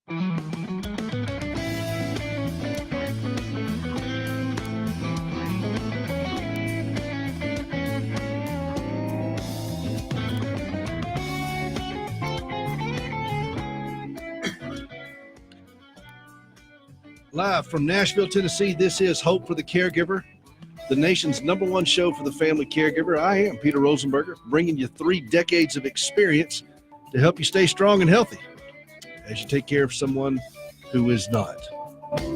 Live from Nashville, Tennessee, this is Hope for the Caregiver, the nation's #1 show for the family caregiver. I am Peter Rosenberger, bringing you 3 decades of experience to help you stay strong and healthy as you take care of someone who is not.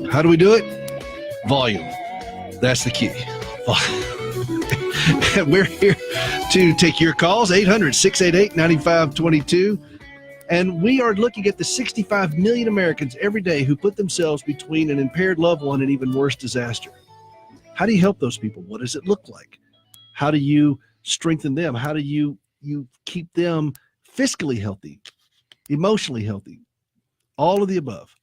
How do we do it? Volume. That's the key. And we're here to take your calls, 800-688-9522. And we are looking at the 65 million Americans every day who put themselves between an impaired loved one and even worse disaster. How do you help those people? What does it look like? How do you strengthen them? How do you keep them fiscally healthy, emotionally healthy, all of the above?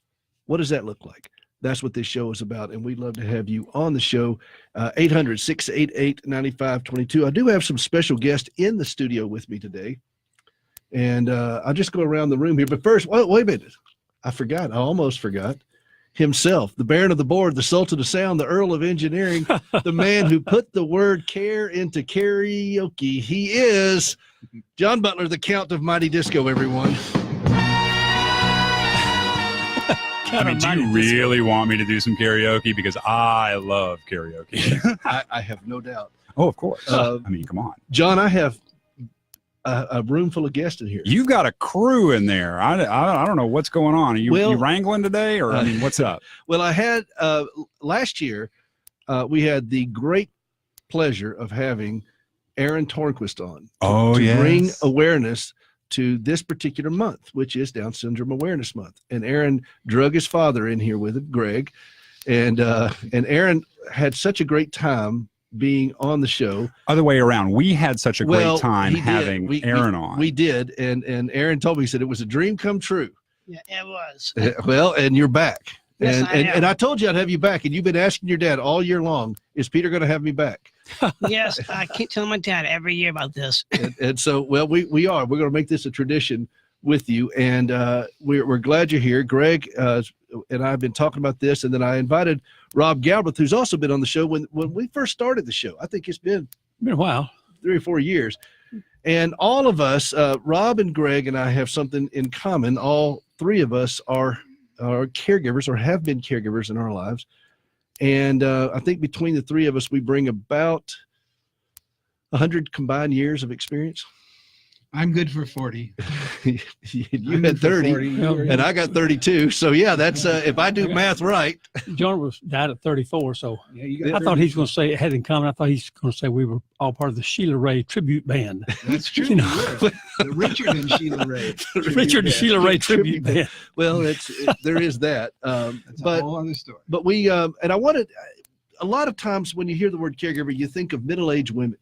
What does that look like? That's what this show is about, and we'd love to have you on the show. 800-688-9522. I do have some special guests in the studio with me today. And I'll just go around the room here. But first, wait a minute. I almost forgot. Himself, the Baron of the Board, the Sultan of Sound, the Earl of Engineering, the man who put the word care into karaoke. He is John Butler, the Count of Mighty Disco, everyone. I mean, do you really want me to do some karaoke? Because I love karaoke. I have no doubt. Oh, of course. I mean, come on. John, I have a room full of guests in here. You've got a crew in there. I don't know what's going on. Are you wrangling today, or I mean, what's up? Well, I had last year we had the great pleasure of having Aaron Tornquist on to bring awareness to this particular month, which is Down Syndrome Awareness Month. And Aaron drug his father in here with him, Greg, and Aaron had such a great time being on the show. Other way around. We had such a great time having Aaron on. We did. And Aaron told me, he said it was a dream come true. Yeah, it was. Well, and you're back. Yes, and I told you I'd have you back, and you've been asking your dad all year long, is Peter going to have me back? Yes, I keep telling my dad every year about this. And so, well, we are. We're going to make this a tradition with you, and we're glad you're here. Greg and I have been talking about this, and then I invited Rob Galbraith, who's also been on the show when we first started the show. I think it's been a while, 3 or 4 years. And all of us, Rob and Greg and I, have something in common. All 3 of us are caregivers, or have been caregivers in our lives. And I think between the 3 of us, we bring about 100 combined years of experience. I'm good for 40. You had 30, and I got 32. So yeah, that's if I do math right. John died at 34, so Yeah, I thought he was going to say it had in common. I thought he's going to say we were all part of the Sheila Ray tribute band. That's true. You know, The Richard and Sheila Ray. Richard and Sheila Ray tribute band. Well, there is that. That's but a whole other story. But we and I wanted, a lot of times when you hear the word caregiver, you think of middle-aged women.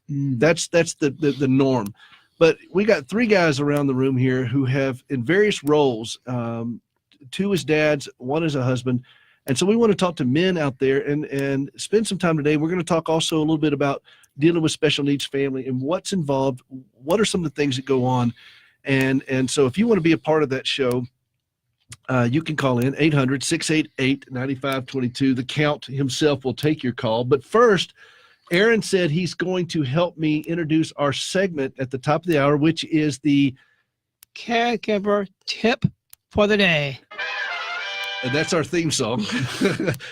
That's the norm. But we got 3 guys around the room here who have, in various roles, 2 as dads, 1 as a husband. And so we want to talk to men out there and spend some time today. We're going to talk also a little bit about dealing with special needs family and what's involved. What are some of the things that go on? And so if you want to be a part of that show, you can call in 800-688-9522. The Count himself will take your call. But first, Aaron said he's going to help me introduce our segment at the top of the hour, which is the Caregiver tip for the day. And that's our theme song.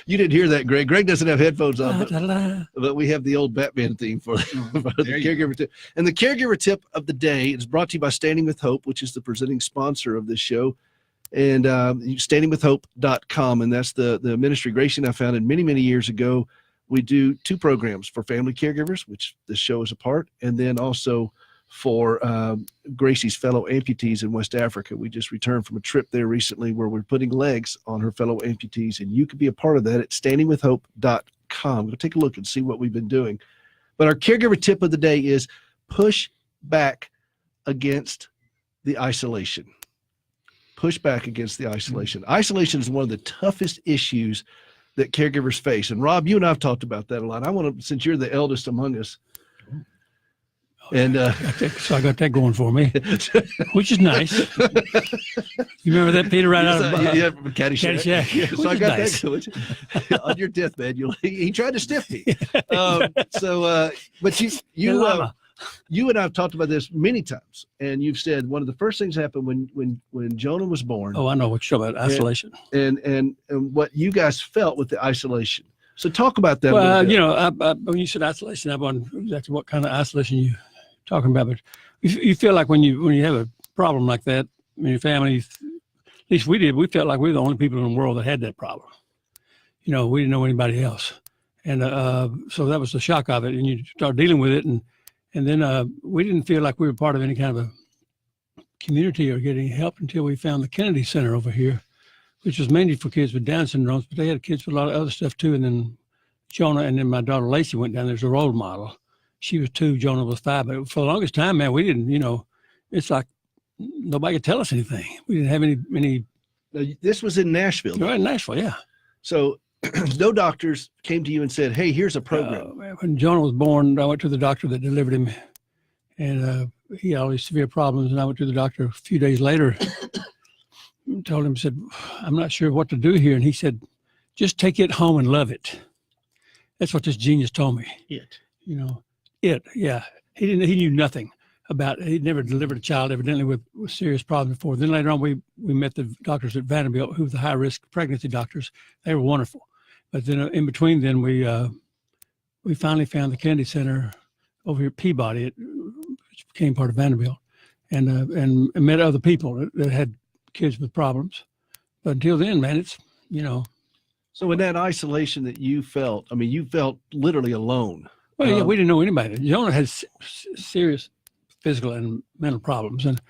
You didn't hear that, Greg. Greg doesn't have headphones on, but we have the old Batman theme for the Caregiver tip. And the Caregiver tip of the day is brought to you by Standing with Hope, which is the presenting sponsor of this show. And standingwithhope.com. And that's the ministry Gracie and I founded many, many years ago. We do 2 programs for family caregivers, which this show is a part, and then also for Gracie's fellow amputees in West Africa. We just returned from a trip there recently where we're putting legs on her fellow amputees, and you can be a part of that at standingwithhope.com. Go take a look and see what we've been doing. But our caregiver tip of the day is push back against the isolation. Push back against the isolation. Isolation is one of the toughest issues that caregivers face. And Rob, you and I have talked about that a lot. I want to, since you're the eldest among us. And so I got that going for me, which is nice. You remember that, Peter? Right out of Caddyshack. Yeah, so I got that going. On your deathbed, he tried to stiff me. But you and I have talked about this many times, and you've said one of the first things happened when Jonah was born. Oh, I know what you're talking about, isolation. And what you guys felt with the isolation. So talk about that. Well, when you said isolation, I wonder exactly what kind of isolation you're talking about. But you feel like when you have a problem like that in your family, at least we did, we felt like we were the only people in the world that had that problem. We didn't know anybody else. And so that was the shock of it. And you start dealing with it. And then we didn't feel like we were part of any kind of a community or getting help until we found the Kennedy Center over here, which was mainly for kids with Down syndromes, but they had kids with a lot of other stuff too. And then Jonah and then my daughter Lacey went down there as a role model. She was 2, Jonah was 5. But for the longest time, man, we didn't, it's like nobody could tell us anything. We didn't have any. Now, this was in Nashville. Right, in Nashville, yeah. So no doctors came to you and said, hey, here's a program. When Jonah was born, I went to the doctor that delivered him, and he had all these severe problems. And I went to the doctor a few days later, told him, said, I'm not sure what to do here. And he said, just take it home and love it. That's what this genius told me. Yeah. He knew nothing about it. He'd never delivered a child evidently with serious problems before. Then later on, we met the doctors at Vanderbilt, who were the high-risk pregnancy doctors. They were wonderful. But then in between then, we finally found the Kennedy Center over here at Peabody, which became part of Vanderbilt, and met other people that had kids with problems. But until then, man, it's, So in that isolation that you felt, you felt literally alone. Well, yeah, we didn't know anybody. Jonah had serious physical and mental problems, and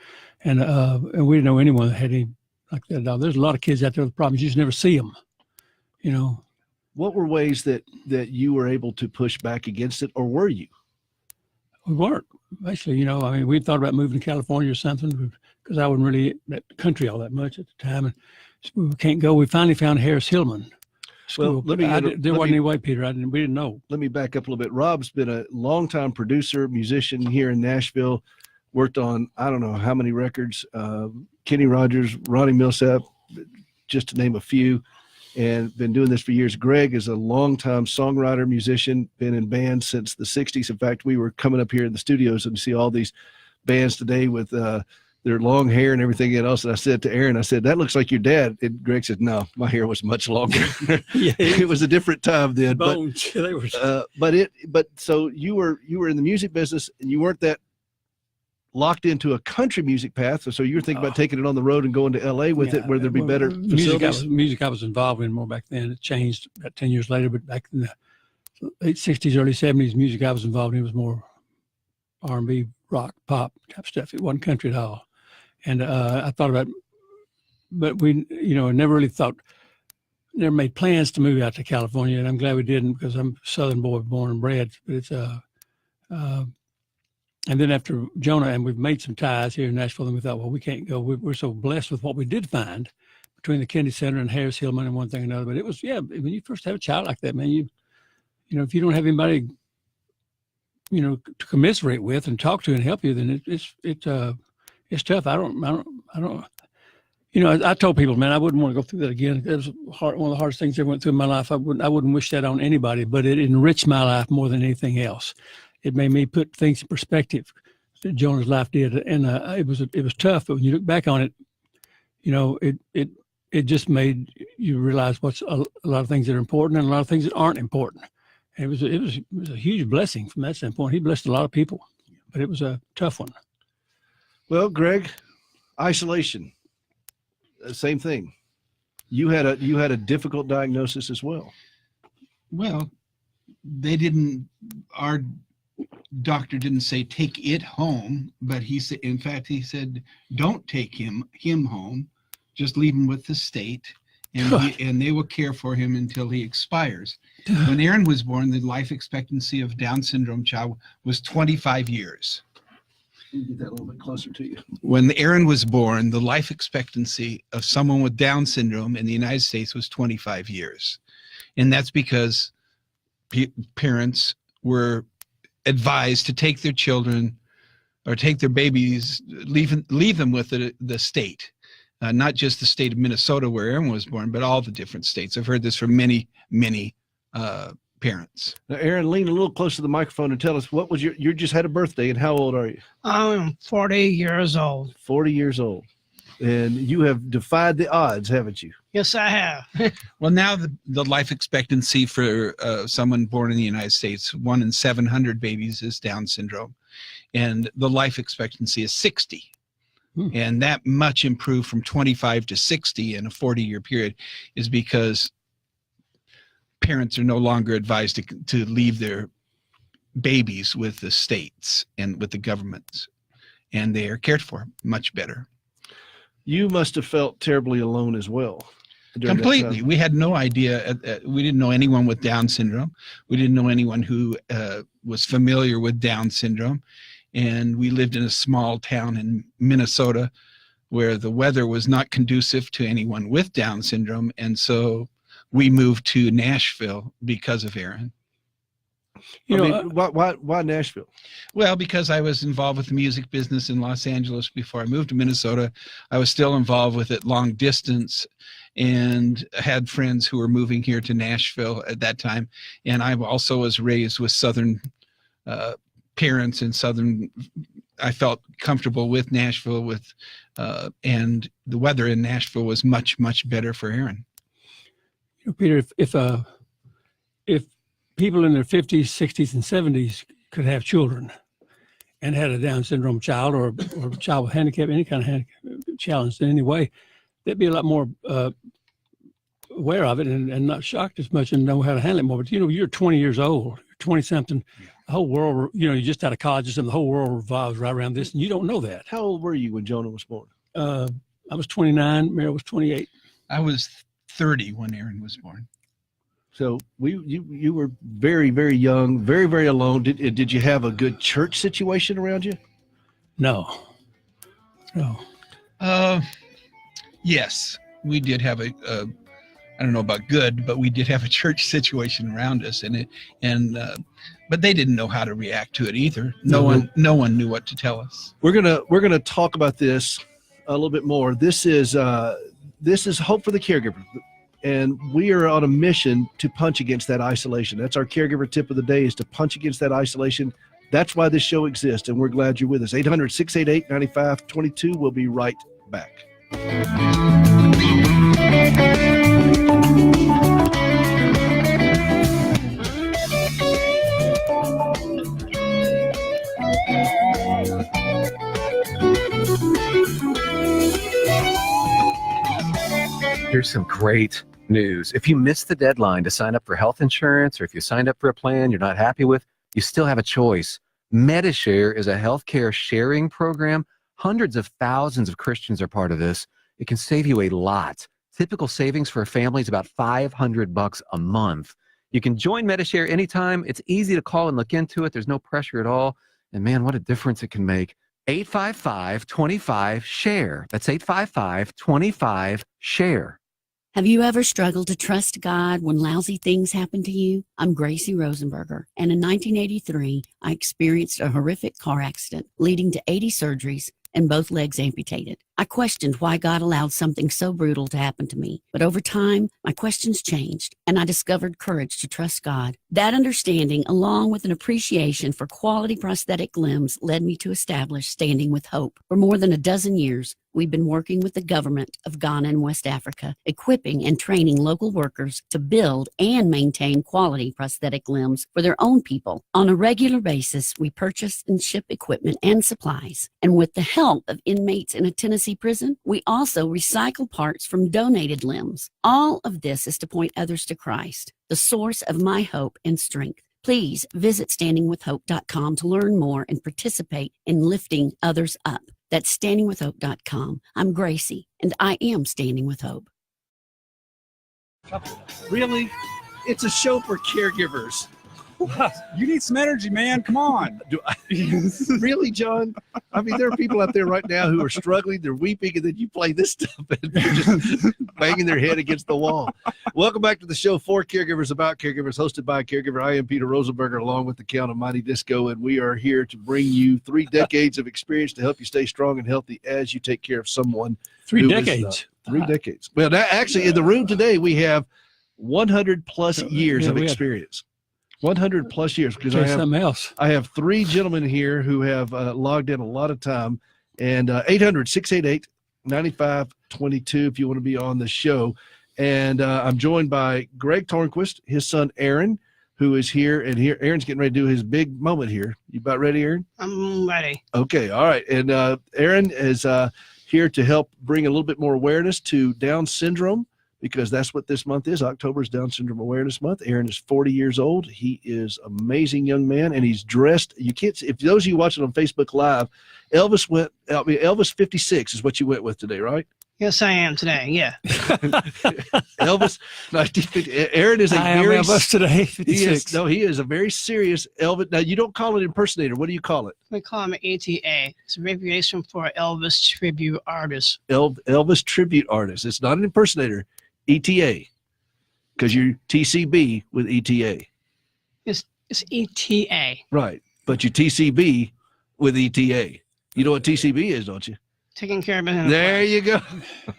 we didn't know anyone that had any like that. There's a lot of kids out there with problems. You just never see them, What were ways that you were able to push back against it, or were you? We weren't. Basically, we thought about moving to California or something because I wasn't really that country all that much at the time, and we can't go. We finally found Harris Hillman School. Well, there wasn't any way, Peter. We didn't know. Let me back up a little bit. Rob's been a longtime producer, musician here in Nashville. Worked on I don't know how many records. Kenny Rogers, Ronnie Millsap, just to name a few, and been doing this for years. Greg is a longtime songwriter, musician, been in bands since the 60s. In fact, we were coming up here in the studios and see all these bands today with their long hair and everything else. And I said to Aaron, that looks like your dad. And Greg said, no, my hair was much longer. Yeah, it was a different time then. Bones. But so you were in the music business and you weren't that locked into a country music path. So you were thinking about taking it on the road and going to LA with it, where there'd be better facilities. Music I was involved in more back then. It changed about 10 years later, but back in the late 60s, early 70s, music I was involved in was more R&B, rock, pop type stuff. It wasn't country at all. And I thought about, but we, never made plans to move out to California. And I'm glad we didn't, because I'm a Southern boy, born and bred. But it's, and then after Jonah, and we've made some ties here in Nashville, and we thought, well, we can't go. We're so blessed with what we did find between the Kennedy Center and Harris Hillman and one thing and another. But it was, when you first have a child like that, man, if you don't have anybody, to commiserate with and talk to and help you, then it's tough. I told people, man, I wouldn't want to go through that again. It was one of the hardest things I went through in my life. I wouldn't wish that on anybody, but it enriched my life more than anything else. It made me put things in perspective that Jonah's life did. And it was tough, but when you look back on it, it just made you realize what's a lot of things that are important and a lot of things that aren't important. And it was a huge blessing from that standpoint. He blessed a lot of people, but it was a tough one. Well, Greg, isolation, same thing. You had a difficult diagnosis as well. Well, our doctor didn't say take it home, but he said, don't take him home, just leave him with the state, and they will care for him until he expires. When Aaron was born, the life expectancy of Down syndrome child was 25 years. Get that a little bit closer to you. When Aaron was born, the life expectancy of someone with Down syndrome in the United States was 25 years. And that's because parents were advised to take their children or take their babies, leave them with the state, not just the state of Minnesota where Aaron was born, but all the different states. I've heard this from many parents. Now, Aaron, lean a little close to the microphone and tell us what was you just had a birthday, and how old are you? I'm 40 years old. 40 years old. And you have defied the odds, haven't you? Yes, I have. Well, now the life expectancy for someone born in the United States, 1 in 700 babies is Down syndrome. And the life expectancy is 60. And that much improved from 25 to 60 in a 40-year period is because parents are no longer advised to leave their babies with the states and with the governments. And they are cared for much better. You must have felt terribly alone as well. Completely. We had no idea. We didn't know anyone with Down syndrome. We didn't know anyone who was familiar with Down syndrome. And we lived in a small town in Minnesota where the weather was not conducive to anyone with Down syndrome. And so we moved to Nashville because of Aaron. Why Nashville? Well, because I was involved with the music business in Los Angeles before I moved to Minnesota. I was still involved with it long distance and had friends who were moving here to Nashville at that time. And I also was raised with Southern parents and Southern. I felt comfortable with Nashville and the weather in Nashville was much, much better for Aaron. Peter, if people in their 50s, 60s, and 70s could have children and had a Down syndrome child or a child with handicap, any kind of handicap, challenged in any way, they'd be a lot more aware of it and not shocked as much and know how to handle it more. But, you're 20 years old, 20-something, the whole world, you just out of college or something, the whole world revolves right around this, and you don't know that. How old were you when Jonah was born? I was 29, Mary was 28. I was 30 when Aaron was born. So you were very, very young, very, very alone. Did you have a good church situation around you? No. Yes, we did have I don't know about good, but we did have a church situation around us, but they didn't know how to react to it either. No one knew what to tell us. We're gonna talk about this a little bit more. This is Hope for the Caregiver. And we are on a mission to punch against that isolation. That's our caregiver tip of the day, is to punch against that isolation. That's why this show exists, and we're glad you're with us. 800-688-9522. We'll be right back. Here's some great news. If you missed the deadline to sign up for health insurance, or if you signed up for a plan you're not happy with, you still have a choice. MediShare is a healthcare sharing program. Hundreds of thousands of Christians are part of this. It can save you a lot. Typical savings for a family is about $500 a month. You can join MediShare anytime. It's easy to call and look into it. There's no pressure at all. And man, what a difference it can make. 855-25-SHARE. That's 855-25-SHARE. Have you ever struggled to trust God when lousy things happen to you? I'm Gracie Rosenberger, and in 1983, I experienced a horrific car accident leading to 80 surgeries and both legs amputated. I questioned why God allowed something so brutal to happen to me. But over time, my questions changed, and I discovered courage to trust God. That understanding, along with an appreciation for quality prosthetic limbs, led me to establish Standing with Hope. For more than a dozen years, we've been working with the government of Ghana and West Africa, equipping and training local workers to build and maintain quality prosthetic limbs for their own people. On a regular basis, we purchase and ship equipment and supplies. And with the help of inmates in a Tennessee prison, we also recycle parts from donated limbs. All of this is to point others to Christ, the source of my hope and strength. Please visit standingwithhope.com to learn more and participate in lifting others up. That's standingwithhope.com. I'm Gracie, and I am Standing with Hope. Really? It's a show for caregivers. You need some energy, man. Come on. Really, John? I mean, there are people out there right now who are struggling. They're weeping, and then you play this stuff, and they're just banging their head against the wall. Welcome back to the show For Caregivers, About Caregivers, hosted by a caregiver. I am Peter Rosenberger, along with the Count of Mighty Disco, and we are here to bring you 3 decades of experience to help you stay strong and healthy as you take care of someone. 3 decades. 3 decades. Well, actually, in the room today, we have 100 plus years of experience. 100 plus years, because I have 3 gentlemen here who have logged in a lot of time, and 800-688-9522 if you want to be on the show. And I'm joined by Greg Tornquist, his son Aaron, who is here, and here Aaron's getting ready to do his big moment here. You about ready, Aaron? I'm ready. Okay, all right. And Aaron is here to help bring a little bit more awareness to Down syndrome, because that's what this month is. October is Down Syndrome Awareness Month. Aaron is 40 years old. He is an amazing young man, and he's dressed. You can't see, if those of you watching on Facebook Live, Elvis 56 is what you went with today, right? Yes, I am today. Yeah. Elvis 1950. Aaron is Elvis today. 56. He is a very serious Elvis. Now, you don't call it impersonator. What do you call it? We call him ATA. It's an abbreviation for Elvis Tribute Artist. Elvis Tribute Artist. It's not an impersonator. ETA, because you're TCB with ETA. It's ETA. Right, but you TCB with ETA. You know what TCB is, don't you? Taking care of it. There you go.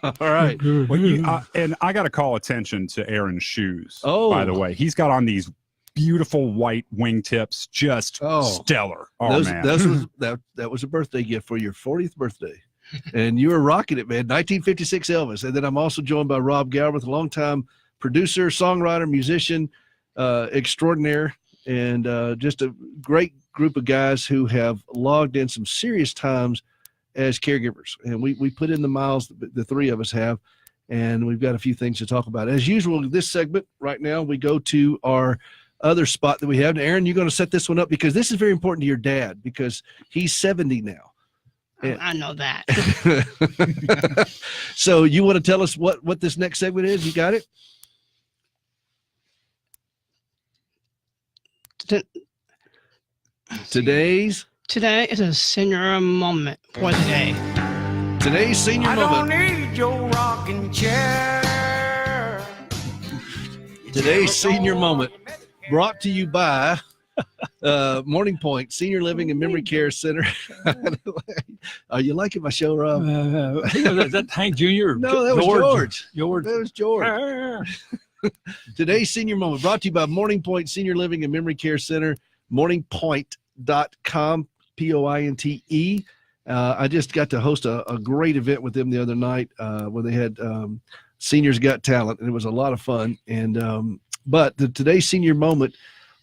All right. Well, and I got to call attention to Aaron's shoes. Oh, by the way, he's got on these beautiful white wingtips, just stellar. Oh, man. That was a birthday gift for your 40th birthday. And you were rocking it, man. 1956 Elvis. And then I'm also joined by Rob Galbraith, a longtime producer, songwriter, musician extraordinaire, and just a great group of guys who have logged in some serious times as caregivers. And we put in the miles, the 3 of us have, and we've got a few things to talk about. As usual, this segment right now, we go to our other spot that we have. And Aaron, you're going to set this one up because this is very important to your dad, because he's 70 now. I know that. So you want to tell us what this next segment is? You got it? Today is a senior moment for the day. Today's senior moment. I don't need your rocking chair. Today's senior moment brought to you by Morning Point Senior Living and Memory Care Center. Are you liking my show, Rob? I think was that Hank Jr. No, that was George. That was George. Today's senior moment brought to you by Morning Point Senior Living and Memory Care Center, morningpointe.com, POINTE. I just got to host a great event with them the other night where they had Seniors Got Talent, and it was a lot of fun. And but today's senior moment,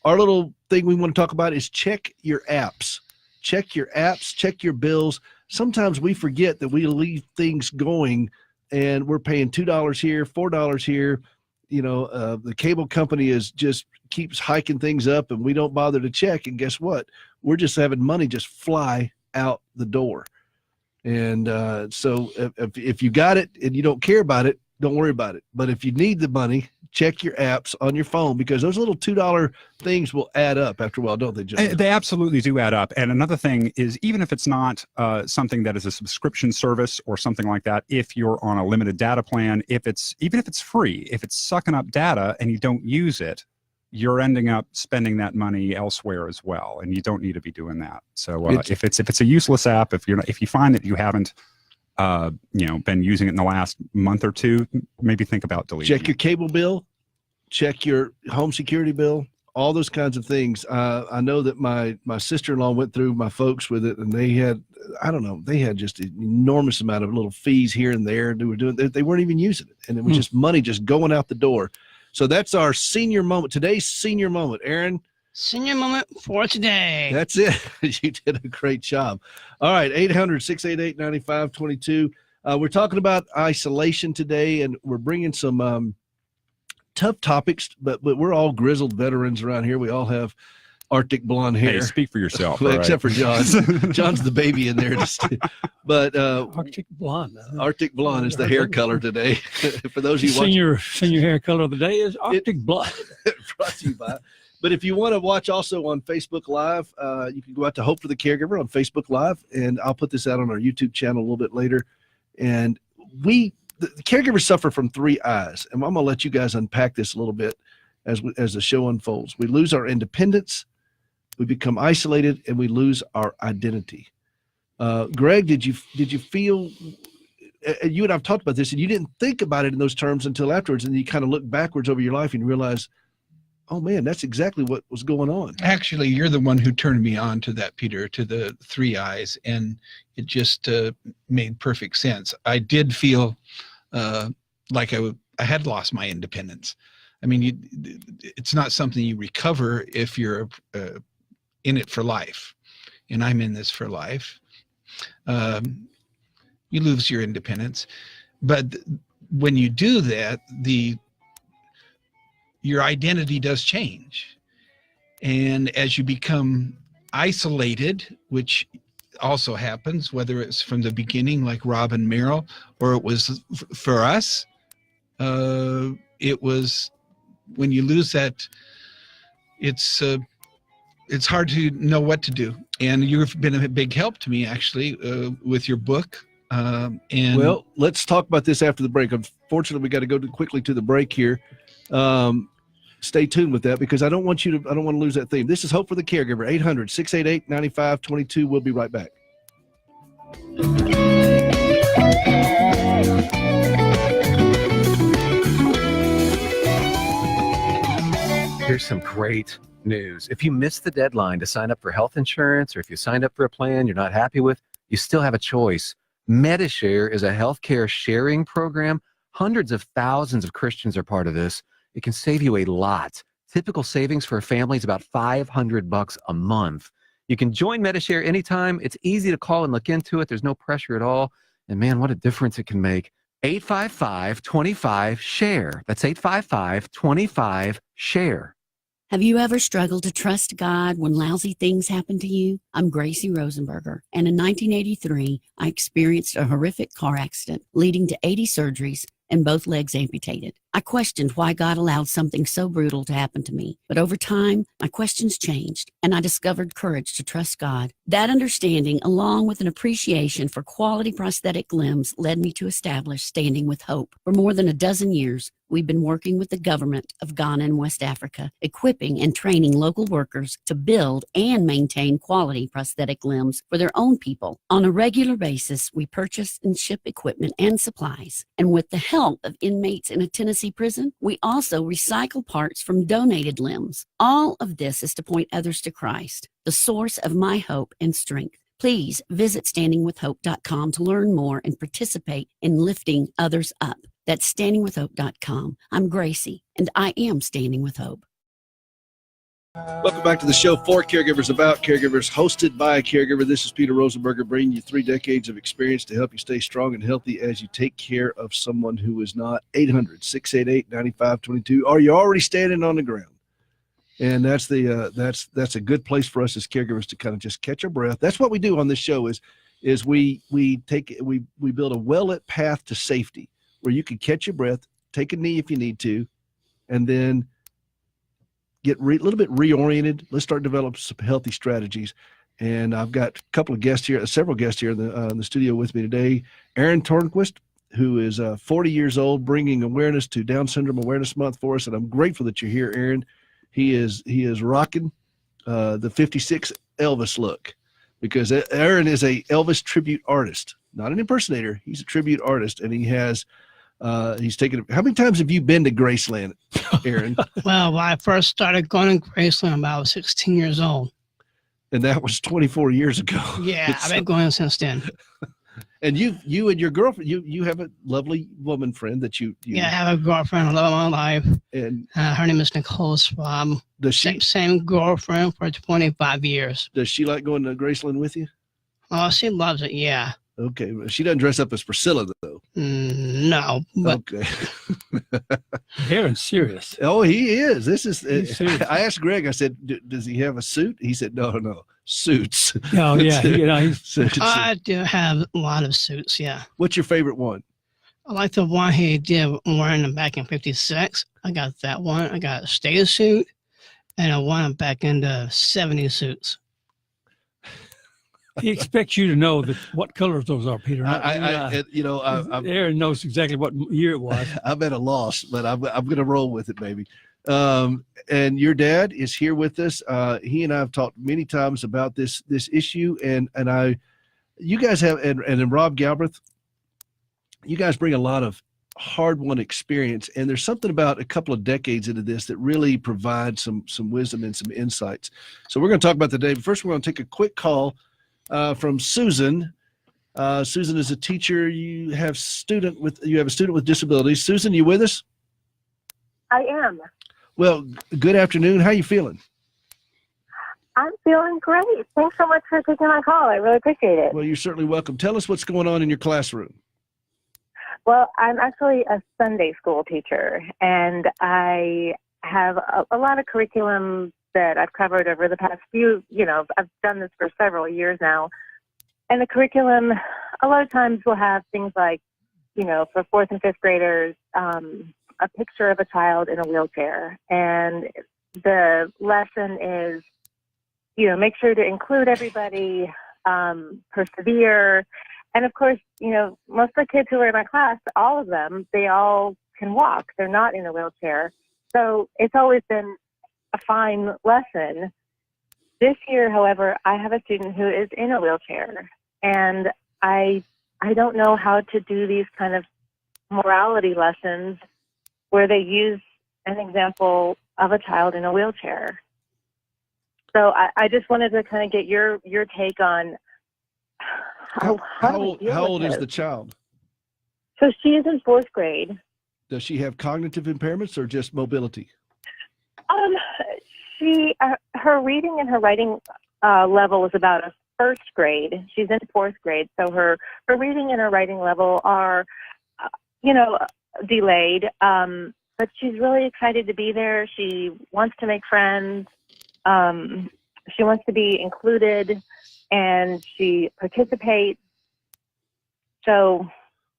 our little thing we want to talk about is check your apps. Check your apps, check your bills. Sometimes we forget that we leave things going and we're paying $2 here, $4 here. You know, the cable company just keeps hiking things up and we don't bother to check. And guess what? We're just having money just fly out the door. And so if you got it and you don't care about it, don't worry about it. But if you need the money, check your apps on your phone, because those little $2 things will add up after a while, don't they, John? They absolutely do add up. And another thing is, even if it's not something that is a subscription service or something like that, if you're on a limited data plan, even if it's free, if it's sucking up data and you don't use it, you're ending up spending that money elsewhere as well, and you don't need to be doing that. So if it's a useless app, if you find that you haven't been using it in the last month or two, maybe think about deleting Check your cable bill, check your home security bill, all those kinds of things. I know that my sister-in-law went through my folks with it, and they had just an enormous amount of little fees here and there. They weren't even using it, and it was just money just going out the door. So that's our senior moment. Today's senior moment, Aaron. Senior moment for today. That's it. You did a great job. All right, 800-688-9522. We're talking about isolation today, and we're bringing some tough topics, but we're all grizzled veterans around here. We all have Arctic blonde hair. Hey, speak for yourself. Except for John. John's the baby in there. But Arctic blonde. Arctic blonde is the hair color today. For those of you watching, senior hair color of the day is Arctic blonde. Brought to you by But if you want to watch also on Facebook Live, you can go out to Hope for the Caregiver on Facebook Live, and I'll put this out on our YouTube channel a little bit later. And the caregivers suffer from 3 I's, and I'm going to let you guys unpack this a little bit as the show unfolds. We lose our independence, we become isolated, and we lose our identity. Greg, did you feel? You and I've talked about this, and you didn't think about it in those terms until afterwards, and you kind of look backwards over your life and realize, oh man, that's exactly what was going on. Actually, you're the one who turned me on to that, Peter, to the 3 I's, and it just made perfect sense. I did feel like I had lost my independence. I mean, it's not something you recover if you're in it for life, and I'm in this for life. You lose your independence, but when you do that, your identity does change. And as you become isolated, which also happens, whether it's from the beginning, like Rob and Merrill, or it was for us, it was when you lose that, it's hard to know what to do. And you've been a big help to me, actually, with your book. And well, let's talk about this after the break. Unfortunately, we got to go quickly to the break here. Stay tuned with that, because I don't want to lose that theme. This is Hope for the Caregiver, 800-688-9522. We'll be right back. Here's some great news. If you missed the deadline to sign up for health insurance, or if you signed up for a plan you're not happy with, you still have a choice. MediShare is a healthcare sharing program. Hundreds of thousands of Christians are part of this. It can save you a lot. Typical savings for a family is about $500 a month. You can join MediShare anytime. It's easy to call and look into it. There's no pressure at all. And man, what a difference it can make. 855-25-SHARE. That's 855-25-SHARE. Have you ever struggled to trust God when lousy things happen to you? I'm Gracie Rosenberger, and in 1983, I experienced a horrific car accident leading to 80 surgeries and both legs amputated. I questioned why God allowed something so brutal to happen to me. But over time, my questions changed, and I discovered courage to trust God. That understanding, along with an appreciation for quality prosthetic limbs, led me to establish Standing with Hope. For more than a dozen years, we've been working with the government of Ghana and West Africa, equipping and training local workers to build and maintain quality prosthetic limbs for their own people. On a regular basis, we purchase and ship equipment and supplies. And with the help of inmates in a Tennessee prison, we also recycle parts from donated limbs. All of this is to point others to Christ, the source of my hope and strength. Please visit standingwithhope.com to learn more and participate in lifting others up. That's standingwithhope.com. I'm Gracie, and I am Standing with Hope. Welcome back to the show, For Caregivers, About Caregivers, hosted by a caregiver. This is Peter Rosenberger, bringing you 3 decades of experience to help you stay strong and healthy as you take care of someone who is not. 800-688-9522. Are you already standing on the ground? And that's that's a good place for us as caregivers to kind of just catch our breath. That's what we do on this show is we build a well-lit path to safety where you can catch your breath, take a knee if you need to, and then get a little bit reoriented. Let's start developing some healthy strategies. And I've got a couple of guests here, several guests here in the studio with me today. Greg Tornquist, who is 40 years old, bringing awareness to Down Syndrome Awareness Month for us. And I'm grateful that you're here, Aaron. He is rocking the 56 Elvis look, because Aaron is a Elvis tribute artist, not an impersonator. He's a tribute artist, and he has he's taken. How many times have you been to Graceland, Aaron? Well, I first started going to Graceland when I was 16 years old. And that was 24 years ago. Yeah, I've been going since then. And you and your girlfriend, you have a lovely woman friend that you Yeah, I have a girlfriend I love my life. And her name is Nicole Schwab. Does she same girlfriend for 25 years? Does she like going to Graceland with you? Oh, she loves it. Yeah. Okay, she doesn't dress up as Priscilla though. No. But okay. Aaron's serious. Oh, he is. This is. I asked Greg. I said, "Does he have a suit?" He said, "No, suits." Oh yeah, Suits. I do have a lot of suits. Yeah. What's your favorite one? I like the one he did wearing them back in '56. I got that one. I got a state suit, and I want them back into 70s suits. He expects you to know what colors those are, Peter. Aaron knows exactly what year it was. I'm at a loss, but I'm going to roll with it, maybe. And your dad is here with us. He and I have talked many times about this issue, and you guys have, and Rob Galbraith, you guys bring a lot of hard-won experience, and there's something about a couple of decades into this that really provides some wisdom and some insights. So we're going to talk about today. But first, we're going to take a quick call from Susan. Susan is a teacher. You have a student with disabilities. Susan, you with us? I am. Well, good afternoon. How are you feeling? I'm feeling great. Thanks so much for taking my call. I really appreciate it. Well, you're certainly welcome. Tell us what's going on in your classroom. Well, I'm actually a Sunday school teacher, and I have a lot of curriculum that I've covered over the past few, I've done this for several years now. And the curriculum, a lot of times will have things like, for 4th and 5th graders, a picture of a child in a wheelchair. And the lesson is, make sure to include everybody, persevere. And of course, most of the kids who are in my class, all of them, they all can walk. They're not in a wheelchair. So it's always been a fine lesson. This year, however, I have a student who is in a wheelchair, and I don't know how to do these kind of morality lessons where they use an example of a child in a wheelchair. So I just wanted to kind of get your take on how old is the child? So she is in 4th grade. Does she have cognitive impairments or just mobility? Her reading and her writing level is about a 1st grade. She's in 4th grade, so her reading and her writing level are, delayed. But she's really excited to be there. She wants to make friends. She wants to be included, and she participates. So,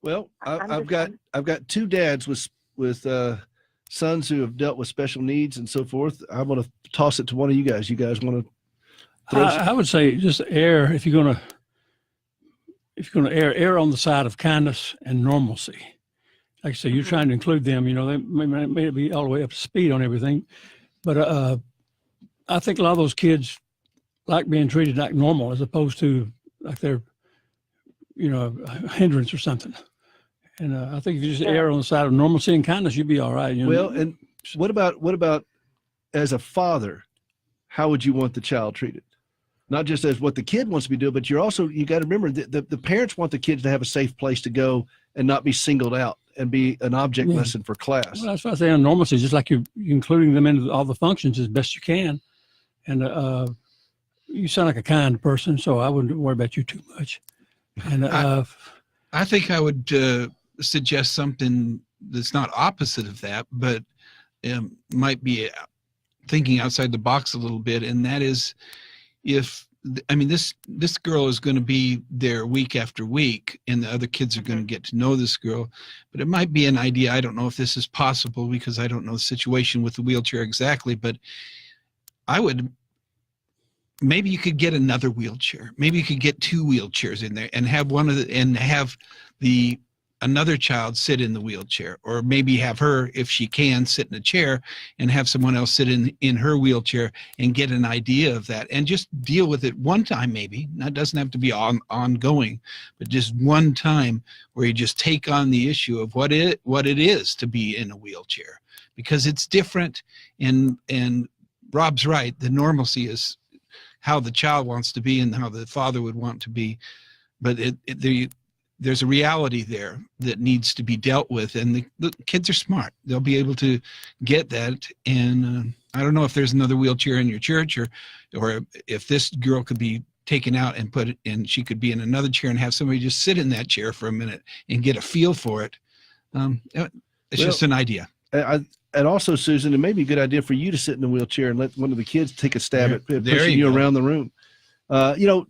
well, I've got 2 dads with sons who have dealt with special needs and so forth. I'm going to toss it to one of you guys. You guys want to? I would say just err if you're going to err on the side of kindness and normalcy. Like I say, you're trying to include them. They may not be all the way up to speed on everything, but I think a lot of those kids like being treated like normal as opposed to like they're, a hindrance or something. And I think if you just err on the side of normalcy and kindness, you'd be all right. Well, and what about as a father, how would you want the child treated? Not just as what the kid wants to be doing, but you got to remember that the parents want the kids to have a safe place to go and not be singled out and be an object lesson for class. Well, that's why I say on normalcy, just like you're including them into all the functions as best you can. And you sound like a kind person, so I wouldn't worry about you too much. And I think I would suggest something that's not opposite of that, but might be thinking outside the box a little bit. And that is, this girl is going to be there week after week, and the other kids are going to get to know this girl, but it might be an idea. I don't know if this is possible because I don't know the situation with the wheelchair exactly, but maybe you could get another wheelchair. Maybe you could get 2 wheelchairs in there and have another child sit in the wheelchair, or maybe have her, if she can, sit in a chair and have someone else sit in her wheelchair and get an idea of that and just deal with it one time. Maybe that doesn't have to be ongoing, but just one time where you just take on the issue of what it is to be in a wheelchair, because it's different. And Rob's right. The normalcy is how the child wants to be and how the father would want to be, but there's a reality there that needs to be dealt with, and the kids are smart. They'll be able to get that. And I don't know if there's another wheelchair in your church, or if this girl could be taken out and put it in, she could be in another chair and have somebody just sit in that chair for a minute and get a feel for it. It's just an idea. And also, Susan, it may be a good idea for you to sit in the wheelchair and let one of the kids take a stab at pushing you around the room.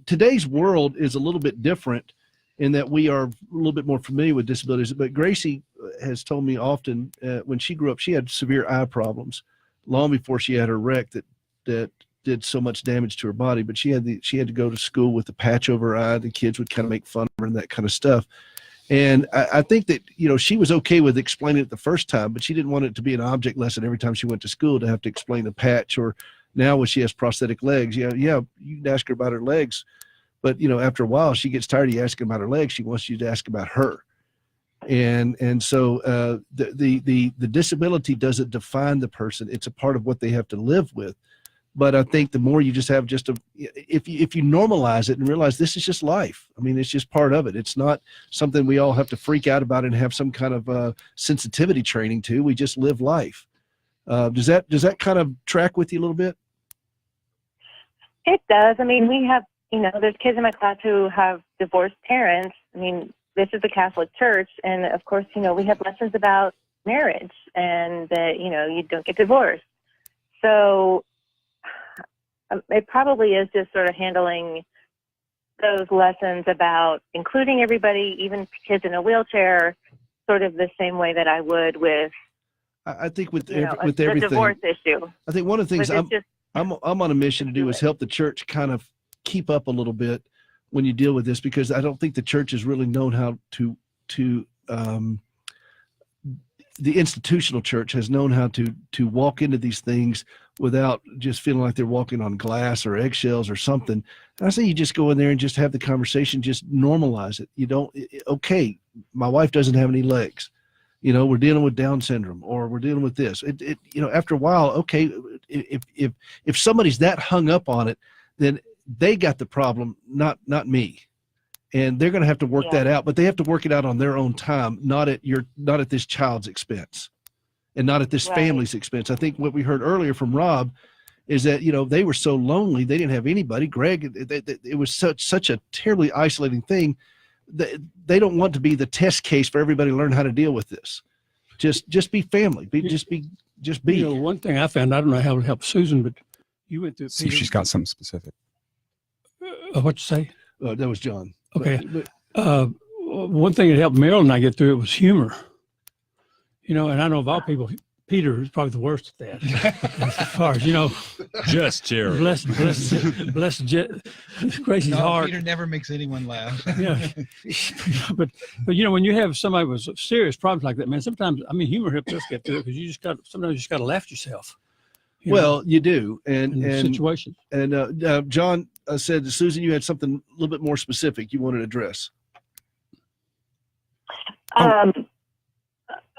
Today's world is a little bit different in that we are a little bit more familiar with disabilities. But Gracie has told me often when she grew up, she had severe eye problems long before she had her wreck, that did so much damage to her body, but she had to go to school with a patch over her eye. The kids would kind of make fun of her and that kind of stuff. And I think that, she was okay with explaining it the first time, but she didn't want it to be an object lesson every time she went to school to have to explain a patch. Or now when she has prosthetic legs, you can ask her about her legs, but after a while she gets tired of you asking about her legs. She wants you to ask about her. And so the disability doesn't define the person. It's a part of what they have to live with. But I think the more you just have if you normalize it and realize this is just life. I mean, it's just part of it. It's not something we all have to freak out about and have some kind of sensitivity training to. We just live life. Does that kind of track with you a little bit? It does. I mean, we have, there's kids in my class who have divorced parents. I mean, this is the Catholic Church. And of course, we have lessons about marriage and that, you don't get divorced. So it probably is just sort of handling those lessons about including everybody, even kids in a wheelchair, sort of the same way that I would with, I think with the everything, divorce issue. I think one of the things I'm on a mission to do is help the church kind of keep up a little bit when you deal with this, because I don't think the church has really known how to the institutional church has known how to walk into these things without just feeling like they're walking on glass or eggshells or something. And I say you just go in there and just have the conversation, just normalize it. Okay, my wife doesn't have any legs. We're dealing with Down syndrome, or we're dealing with this. After a while, okay, if somebody's that hung up on it, then they got the problem, not me. And they're going to have to work that out, but they have to work it out on their own time, not at this child's expense and not at this family's expense. I think what we heard earlier from Rob is that, they were so lonely. They didn't have anybody. Greg, it was such a terribly isolating thing. They don't want to be the test case for everybody to learn how to deal with this. Just be family. Just be. One thing I found, I don't know how to help Susan, but you went through. See if she's got something specific. What'd you say? That was John. Okay. One thing that helped Meryl and I get through it was humor. And I know of all people, Peter is probably the worst at that. As far as, just Jerry. Bless Gracie's heart. Peter never makes anyone laugh. Yeah. But when you have somebody with serious problems like that, man, sometimes, humor helps us get through it, because sometimes you just got to laugh at yourself. Well, you do. And situations. And John said, Susan, you had something a little bit more specific you wanted to address.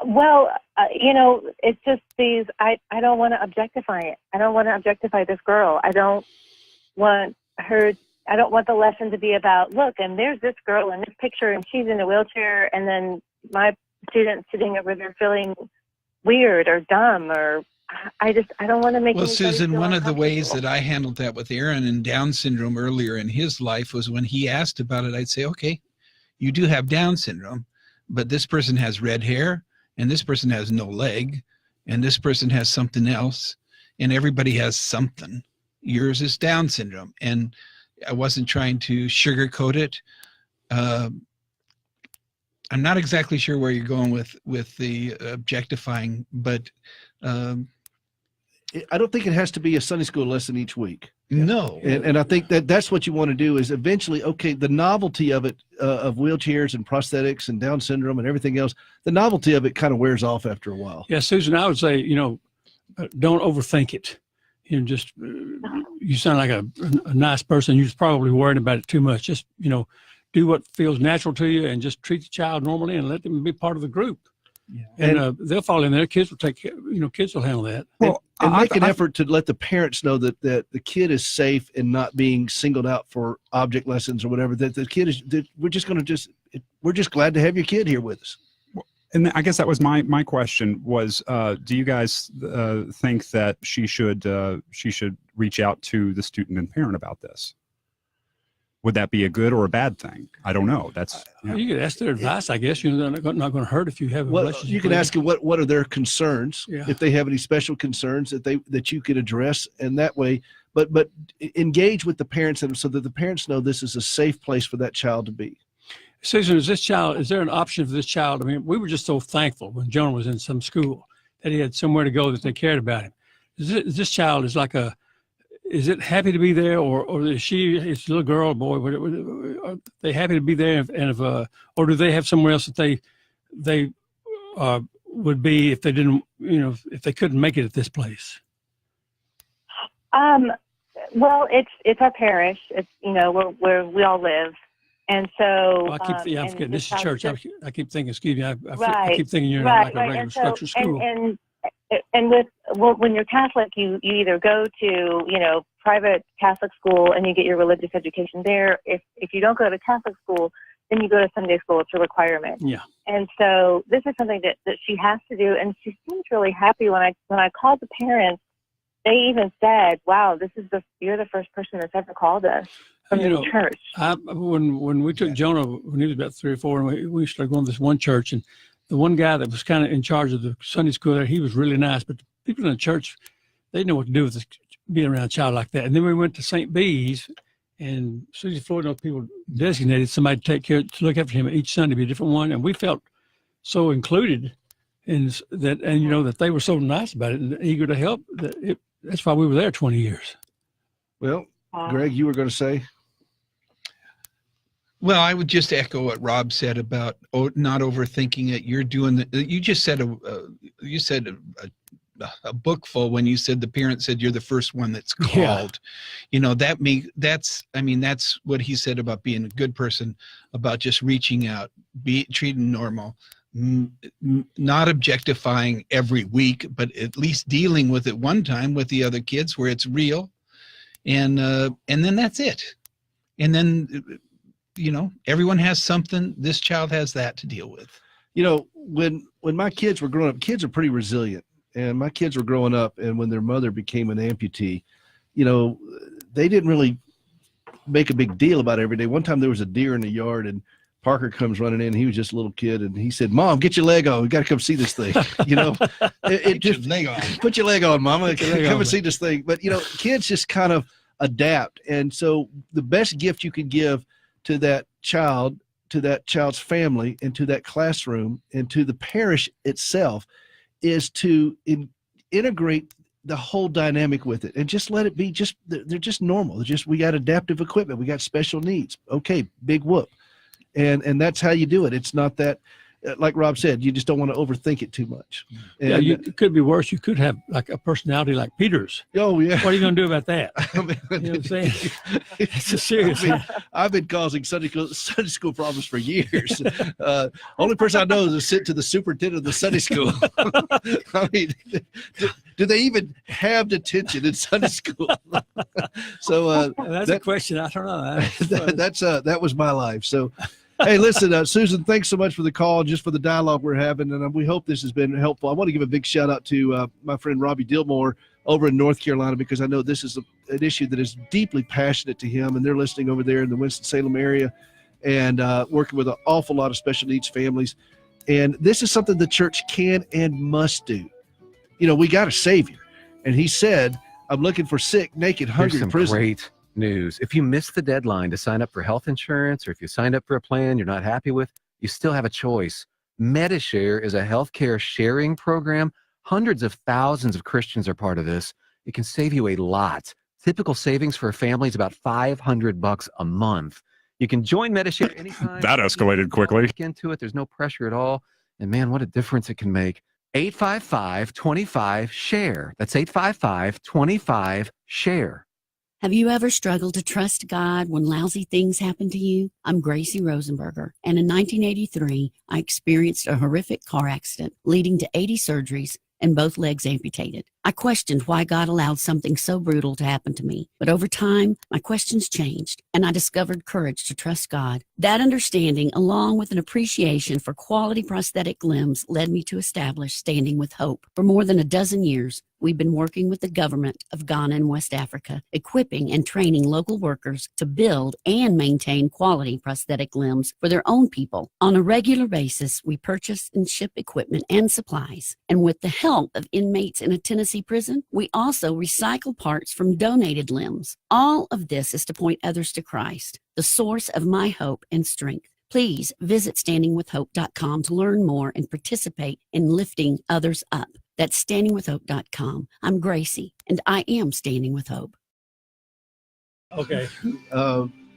Well, it's just these, I don't want to objectify it. I don't want to objectify this girl. I don't want the lesson to be about, look, and there's this girl in this picture and she's in a wheelchair, and then my student sitting over there feeling weird or dumb, or I don't want to make. Well, Susan, one of the ways that I handled that with Aaron and Down syndrome earlier in his life was when he asked about it, I'd say, okay, you do have Down syndrome, but this person has red hair, and this person has no leg, and this person has something else, and everybody has something. Yours is Down syndrome. And I wasn't trying to sugarcoat it. I'm not exactly sure where you're going with the objectifying, but I don't think it has to be a Sunday school lesson each week. No. And I think that's what you want to do is eventually, okay, the novelty of it, of wheelchairs and prosthetics and Down syndrome and everything else, the novelty of it kind of wears off after a while. Yeah, Susan, I would say, don't overthink it. You sound like a nice person. You're probably worried about it too much. Just, do what feels natural to you and just treat the child normally and let them be part of the group. Yeah. And they'll fall in there. Kids will take care, kids will handle that. Well, and make an effort to let the parents know that the kid is safe and not being singled out for object lessons or whatever, that the kid is, that we're just glad to have your kid here with us. And I guess that was my question was, do you guys think that she should reach out to the student and parent about this? Would that be a good or a bad thing? I don't know. That's you could ask their advice, I guess. They're not going to hurt if you have a relationship. You can ask them what are their concerns, yeah. If they have any special concerns that you could address, and that way, but engage with the parents so that the parents know this is a safe place for that child to be. Susan, is there an option for this child? I mean, we were just so thankful when Jonah was in some school that he had somewhere to go, that they cared about him. This child is like is it happy to be there, or is she, it's a little girl or boy, are they happy to be there, and if or do they have somewhere else that they would be if they didn't, if they couldn't make it at this place? Well, it's our parish. It's where we all live, and so I keep I'm forgetting this is church. I keep thinking, excuse me, I right, keep thinking you're right, like a regular structured school. And when you're Catholic, you either go to private Catholic school and you get your religious education there. If you don't go to Catholic school, then you go to Sunday school. It's a requirement. Yeah. And so this is something that she has to do, and she seems really happy. When I called the parents, they even said, "Wow, you're the first person that's ever called us from the church." When we took Jonah when he was about 3 or 4, and we started going to this one church, and the one guy that was kind of in charge of the Sunday school there, he was really nice, but the people in the church, they know what to do with this, being around a child like that. And then we went to St. B's, and Susie Floyd and those people designated somebody to look after him each Sunday, be a different one, and we felt so included in that, and that they were so nice about it and eager to help. That's why we were there 20 years. Well, Greg, you were going to say? Well, I would just echo what Rob said about not overthinking it. You're doing you just said a book full when you said the parent said you're the first one that's called. Yeah. That's what he said about being a good person, about just reaching out, treating normal, not objectifying every week, but at least dealing with it one time with the other kids where it's real, and then that's it, and then everyone has something. This child has that to deal with. When my kids were growing up, kids are pretty resilient, and my kids were growing up, and when their mother became an amputee, they didn't really make a big deal about it every day. One time there was a deer in the yard, and Parker comes running in. He was just a little kid, and he said, "Mom, get your leg on. We got to come see this thing." Put your leg on. Put your leg on, Mama. Come and see this thing. But kids just kind of adapt, and so the best gift you can give to that child, to that child's family, and to that classroom, and to the parish itself, is to integrate the whole dynamic with it, and just let it be. They're just normal. We got adaptive equipment. We got special needs. Okay, big whoop. And that's how you do it. It's not that, like Rob said, you just don't want to overthink it too much. And, it could be worse. You could have like a personality like Peter's. Oh, yeah. What are you going to do about that? You know what I'm saying? It's a serious. I've been causing Sunday school problems for years. Only person I know is to the superintendent of the Sunday school. I mean, do they even have detention in Sunday school? So that's a question. I don't know. That was my life. So. Hey, listen, Susan, thanks so much for the call, just for the dialogue we're having, and we hope this has been helpful. I want to give a big shout out to my friend Robbie Dillmore over in North Carolina, because I know this is an issue that is deeply passionate to him, and they're listening over there in the Winston-Salem area and working with an awful lot of special needs families. And this is something the church can and must do. We got a Savior, and he said, "I'm looking for sick, naked, hungry, in prison." Great news. If you missed the deadline to sign up for health insurance, or if you signed up for a plan you're not happy with, you still have a choice. MediShare is a healthcare sharing program. Hundreds of thousands of Christians are part of this. It can save you a lot. Typical savings for a family is about $500 a month. You can join MediShare anytime. That escalated quickly. Look into it. There's no pressure at all. And man, what a difference it can make. 855-25-SHARE. That's 855-25-SHARE. Have you ever struggled to trust God when lousy things happen to you? I'm Gracie Rosenberger, and in 1983, I experienced a horrific car accident leading to 80 surgeries and both legs amputated. I questioned why God allowed something so brutal to happen to me. But over time, my questions changed, and I discovered courage to trust God. That understanding, along with an appreciation for quality prosthetic limbs, led me to establish Standing with Hope. For more than a dozen years, we've been working with the government of Ghana and West Africa, equipping and training local workers to build and maintain quality prosthetic limbs for their own people. On a regular basis, we purchase and ship equipment and supplies. And with the help of inmates in a Tennessee prison, we also recycle parts from donated limbs. All of this is to point others to Christ, the source of my hope and strength. Please visit standingwithhope.com to learn more and participate in lifting others up. That's standingwithhope.com. I'm Gracie, and I am Standing with Hope. Okay.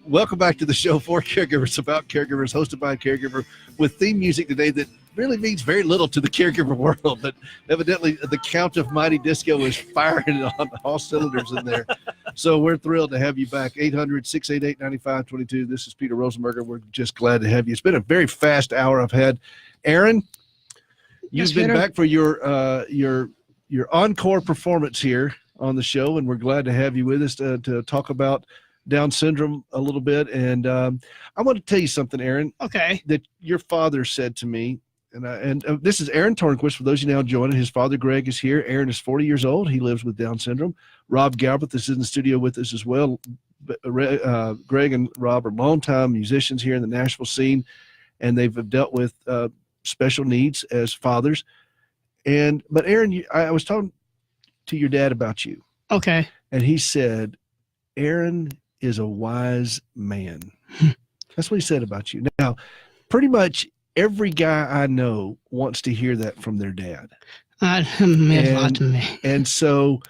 Welcome back to the show for caregivers, about caregivers, hosted by a caregiver, with theme music today that really means very little to the caregiver world, but evidently the Count of Mighty Disco is firing on all cylinders in there. So we're thrilled to have you back. 800-688-9522. This is Peter Rosenberger. We're just glad to have you. It's been a very fast hour I've had. Aaron, you've been back for your encore performance here on the show, and we're glad to have you with us to talk about Down syndrome a little bit. And I want to tell you something, Aaron. Okay. That your father said to me, and this is Aaron Tornquist, for those of you now joining. His father, Greg, is here. Aaron is 40 years old. He lives with Down syndrome. Rob Galbraith is in the studio with us as well. Greg and Rob are longtime musicians here in the Nashville scene, and they've dealt with special needs as fathers. But Aaron, I was talking to your dad about you. Okay. And he said, Aaron is a wise man. That's what he said about you. Now, pretty much every guy I know wants to hear that from their dad. That meant a lot to me. And so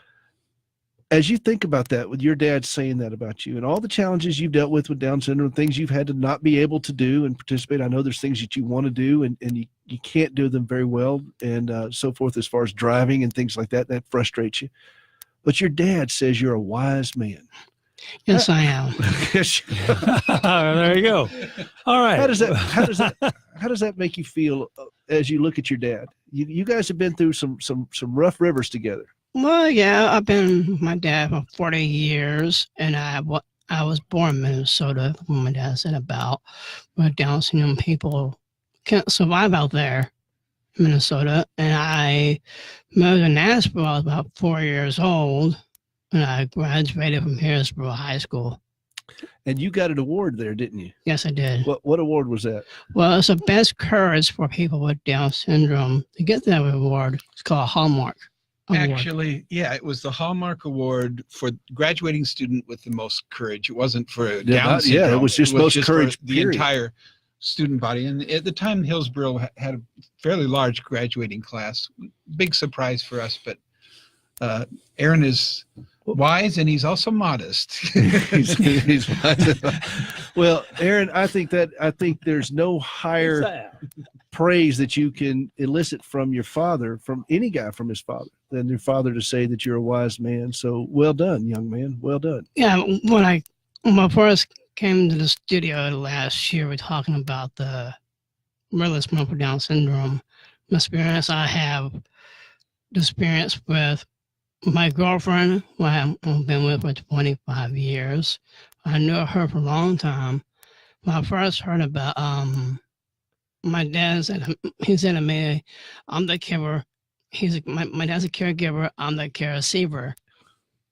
as you think about that, with your dad saying that about you and all the challenges you've dealt with Down syndrome, things you've had to not be able to do and participate, I know there's things that you want to do and you can't do them very well, and so forth, as far as driving and things like that frustrates you. But your dad says you're a wise man. Yes, I am. There you go. All right. How does that make you feel as you look at your dad? You guys have been through some rough rivers together. Well, yeah, I've been with my dad for 40 years, and I was born in Minnesota. When my dad said about where Down syndrome people can't survive out there in Minnesota, and I moved to Nashville. I was about 4 years old, and I graduated from Harrisburg High School. And you got an award there, didn't you? Yes, I did. What award was that? Well, it's the best courage for people with Down syndrome. To get that award, it's called a Hallmark Award. Actually, yeah, it was the Hallmark Award for graduating student with the most courage. It wasn't for Down syndrome. Yeah, it was just most courage, for the entire student body. And at the time, Hillsborough had a fairly large graduating class. Big surprise for us, but Aaron is wise, and he's also modest. he's wise. Well, Aaron, I think there's no higher praise that you can elicit from your father, from any guy, from his father, than your father to say that you're a wise man. So well done, young man. Well done. Yeah, when I first came to the studio last year, we're talking about the Realist for Down syndrome. The experience I have, the experience with my girlfriend, who I've been with for 25 years. I knew her for a long time. When I first heard about my dad said, he said to me, I'm the caregiver. My dad's a caregiver, I'm the careceiver.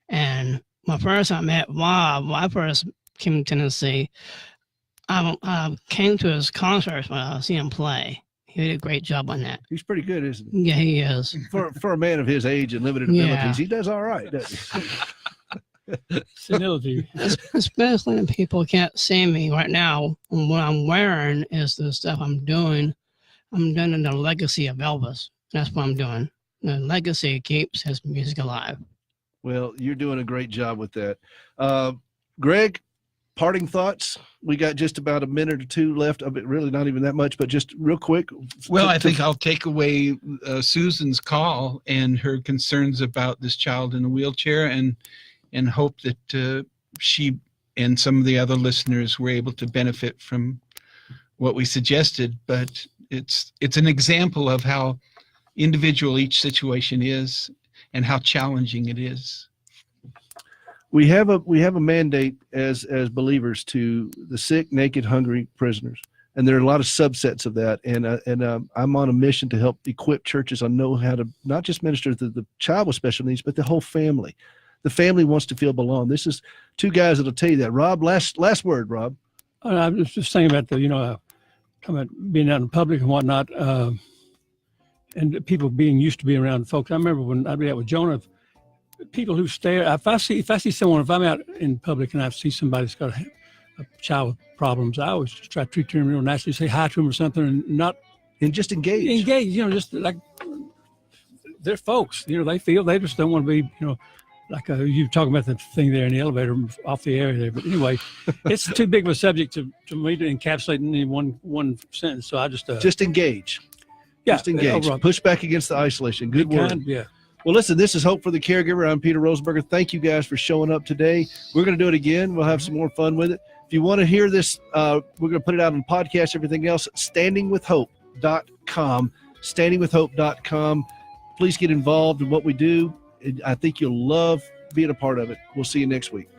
And when first I met Rob, when I first came to Tennessee, I came to his concerts when I see him play. He did a great job on that. He's pretty good, isn't he? Yeah, he is. For a man of his age and limited abilities, he does all right, doesn't he? Senility. Especially when people can't see me right now. What I'm wearing is the stuff I'm doing. I'm doing the legacy of Elvis. That's what I'm doing. The legacy keeps his music alive. Well, you're doing a great job with that. Greg, parting thoughts? We got just about a minute or two left of it, really not even that much, but just real quick. Well, I think I'll take away Susan's call and her concerns about this child in a wheelchair, and hope that she and some of the other listeners were able to benefit from what we suggested. But it's an example of how individual each situation is and how challenging it is. We have a mandate as believers to the sick, naked, hungry prisoners, and there are a lot of subsets of that. And I'm on a mission to help equip churches on know how to not just minister to the child with special needs, but the whole family. The family wants to feel belong. This is two guys that'll tell you that. Rob, last word, Rob. I was just saying about talking about being out in public and whatnot, and people being used to being around folks. I remember when I'd be out with Jonah. People who stare. If I see someone, if I'm out in public and I see somebody that's got a child with problems, I always just try to treat them real nicely, say hi to them or something, and just engage. Just like they're folks. They just don't want to be like you talking about the thing there in the elevator off the air there. But anyway, it's too big of a subject to me to encapsulate in any one sentence. So I just engage. Yeah, just engage. Push back against the isolation. Good word. Yeah. Well, listen, this is Hope for the Caregiver. I'm Peter Rosenberger. Thank you guys for showing up today. We're going to do it again. We'll have some more fun with it. If you want to hear this, we're going to put it out on podcast, everything else, standingwithhope.com, standingwithhope.com. Please get involved in what we do. I think you'll love being a part of it. We'll see you next week.